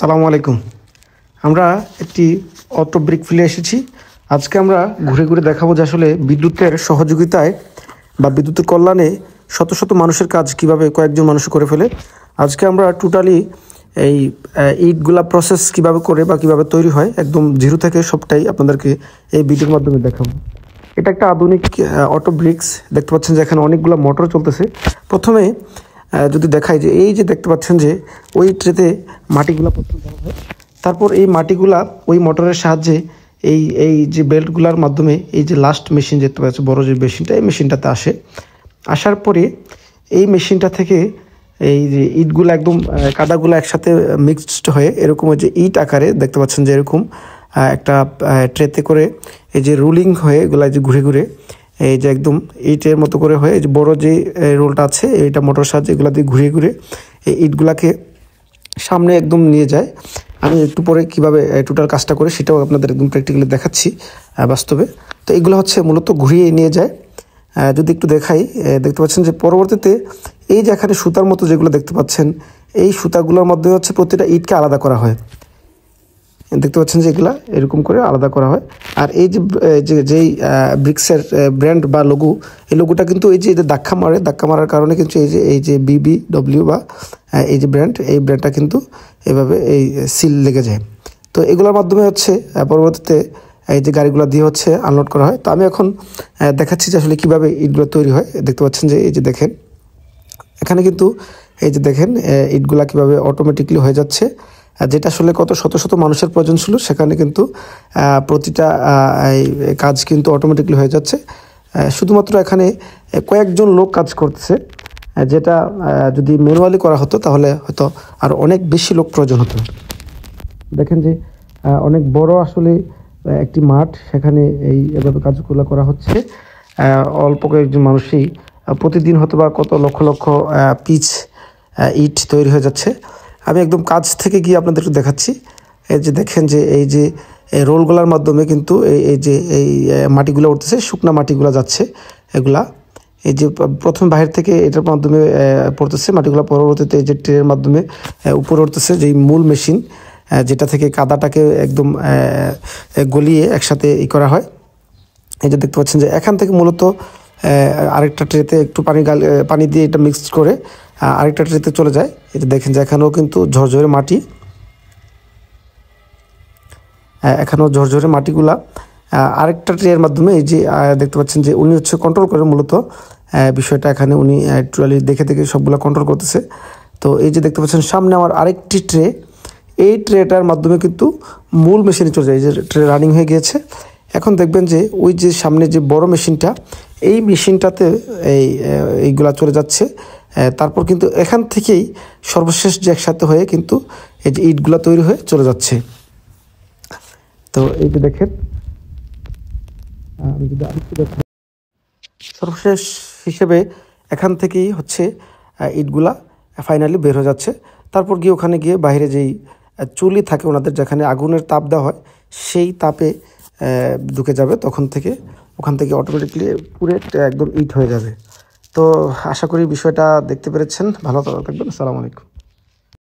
সালামু আলাইকুম। আমরা একটি অটো ব্রিক ফিলে এসেছি। আজকে আমরা ঘুরে ঘুরে দেখাবো যে আসলে বিদ্যুতের সহযোগিতায় বা বিদ্যুতের কল্যাণে শত শত মানুষের কাজ কিভাবে কয়েকজন মানুষ করে ফেলে। আজকে আমরা টোটালি এই ইটগুলা প্রসেস কিভাবে করে বা কিভাবে তৈরি হয় একদম জিরো থেকে সবটাই আপনাদেরকে এই ভিডিওর মাধ্যমে দেখাবো। এটা একটা আধুনিক অটো ব্রিক্স। দেখতে পাচ্ছেন যে এখানে অনেকগুলো মোটর চলতেছে। প্রথমে যদি দেখাই যে এই যে দেখতে পাচ্ছেন যে ওই ট্রেতে মাটিগুলা প্রথমে দেওয়া হয়, তারপর এই মাটিগুলা ওই মোটরের সাহায্যে এই এই যে বেল্টগুলোর মাধ্যমে এই যে লাস্ট মেশিন দেখতে পাচ্ছেন বড় যে মেশিনটা, এই মেশিনটাতে আসার পরে এই মেশিনটা থেকে এই যে ইটগুলো একদম কাদাগুলো একসাথে মিক্সড হয়ে এরকম যে ইট আকারে দেখতে পাচ্ছেন যে এরকম একটা ট্রেতে করে এই যে রুলিং হয়ে এগুলো যে ঘুরে ঘুরে এই যে একদম ইটের মতো করে হয়ে এই যে বড়ো যে রোলটা আছে এইটা মোটর সাহায্যে এগুলো দিয়ে ঘুরিয়ে ঘুরে এই ইটগুলাকে সামনে একদম নিয়ে যায়। আমি একটু পরে কীভাবে টোটাল কাজটা করে সেটাও আপনাদের একদম প্র্যাকটিক্যালি দেখাচ্ছি বাস্তবে। তো এগুলো হচ্ছে মূলত ঘুরিয়ে নিয়ে যায়। যদি একটু দেখাই, দেখতে পাচ্ছেন যে পরবর্তীতে এই যে এখানে সুতার মতো যেগুলো দেখতে পাচ্ছেন, এই সুতাগুলোর মধ্যে হচ্ছে প্রতিটা ইটকে আলাদা করা হয়। দেখতে পাচ্ছেন যে এগুলা এরকম করে আলাদা করা হয়। আর এই যে যেই ব্রিক্সের ব্র্যান্ড বা লোগো, এই লোগোটা কিন্তু এই যে ধাক্কা মারার কারণে কিন্তু এই যে BBW বা এই যে ব্র্যান্ড, এই ব্র্যান্ডটা কিন্তু এভাবে এই সিল লেগে যায়। তো এগুলোর মাধ্যমে হচ্ছে পরবর্তীতে এই যে গাড়িগুলো দিয়ে হচ্ছে আনলোড করা হয়। তো আমি এখন দেখাচ্ছি যে আসলে কীভাবে ইটগুলো তৈরি হয়। দেখতে পাচ্ছেন যে এই যে দেখেন এখানে কিন্তু এই যে দেখেন ইটগুলা কীভাবে অটোমেটিকলি হয়ে যাচ্ছে। যেটা আসলে কত শত শত মানুষের প্রয়োজন ছিল, সেখানে কিন্তু প্রতিটা কাজ কিন্তু অটোমেটিকলি হয়ে যাচ্ছে। শুধুমাত্র এখানে কয়েকজন লোক কাজ করতেছে, যেটা যদি ম্যানুয়ালি করা হতো তাহলে হয়তো আর অনেক বেশি লোক প্রয়োজন হতো। দেখেন যে অনেক বড় আসলে একটি মাঠ, সেখানে এভাবে কাজগুলো করা হচ্ছে। অল্প কয়েকজন মানুষই প্রতিদিন হয়তো বা কত লক্ষ লক্ষ পিচ ইট তৈরি হয়ে যাচ্ছে। আমি একদম কাছ থেকে গিয়ে আপনাদের একটু দেখাচ্ছি। এই যে দেখেন যে এই যে রোলগুলোর মাধ্যমে কিন্তু এই যে এই মাটিগুলো উঠতেছে, শুকনা মাটিগুলো যাচ্ছে। এগুলা এই যে প্রথম বাহির থেকে এটার মাধ্যমে পড়তেছে মাটিগুলো, পরবর্তীতে এই যে ট্রেনের মাধ্যমে উপরে উঠতেছে যে মূল মেশিন, যেটা থেকে কাদাটাকে একদম গলিয়ে একসাথে করা হয়। এই যে দেখতে পাচ্ছেন যে এখান থেকে মূলত আরেকটা ট্রেতে একটু পানি দিয়ে এটা মিক্সড করে আরেকটা ট্রেতে চলে যায়। এটা দেখেন যে এখানেও কিন্তু ঝরঝরে মাটি, এখানেও ঝরঝরে মাটিগুলা আরেকটা ট্রের মাধ্যমে এই যে দেখতে পাচ্ছেন যে উনি হচ্ছে কন্ট্রোল করে মূলত বিষয়টা। এখানে উনি অ্যাকচুয়ালি দেখে দেখে সবগুলো কন্ট্রোল করতেছে। তো এই যে দেখতে পাচ্ছেন সামনে আমার আরেকটি ট্রে, এই ট্রেটার মাধ্যমে কিন্তু মূল মেশিনে চলে যায়। এই যে ট্রে রানিং হয়ে গিয়েছে। এখন দেখবেন যে ওই যে সামনে যে বড় মেশিনটা, এই মেশিনটাতে এইগুলা চলে যাচ্ছে। তারপর কিন্তু এখান থেকেই সর্বশেষ যে একসাথে হয়ে কিন্তু এই যে ইটগুলা তৈরি হয়ে চলে যাচ্ছে। তো এই যে দেখেন, আমি যদি আরেকটু দেখাই, সর্বশেষ হিসেবে এখান থেকেই হচ্ছে ইটগুলা ফাইনালি বের হয়ে যাচ্ছে। তারপর গিয়ে ওখানে গিয়ে বাইরে যেই চুলি থাকে ওনাদের, যেখানে আগুনের তাপ দেওয়া হয়, সেই তাপে ঢুকে যাবে। ওখান থেকে অটোমেটিকলি পুরো একদম ইট হয়ে যাবে। তো আশা করি বিষয়টা দেখতে পেরেছেন। ভালো থাকবেন। আসসালামু আলাইকুম।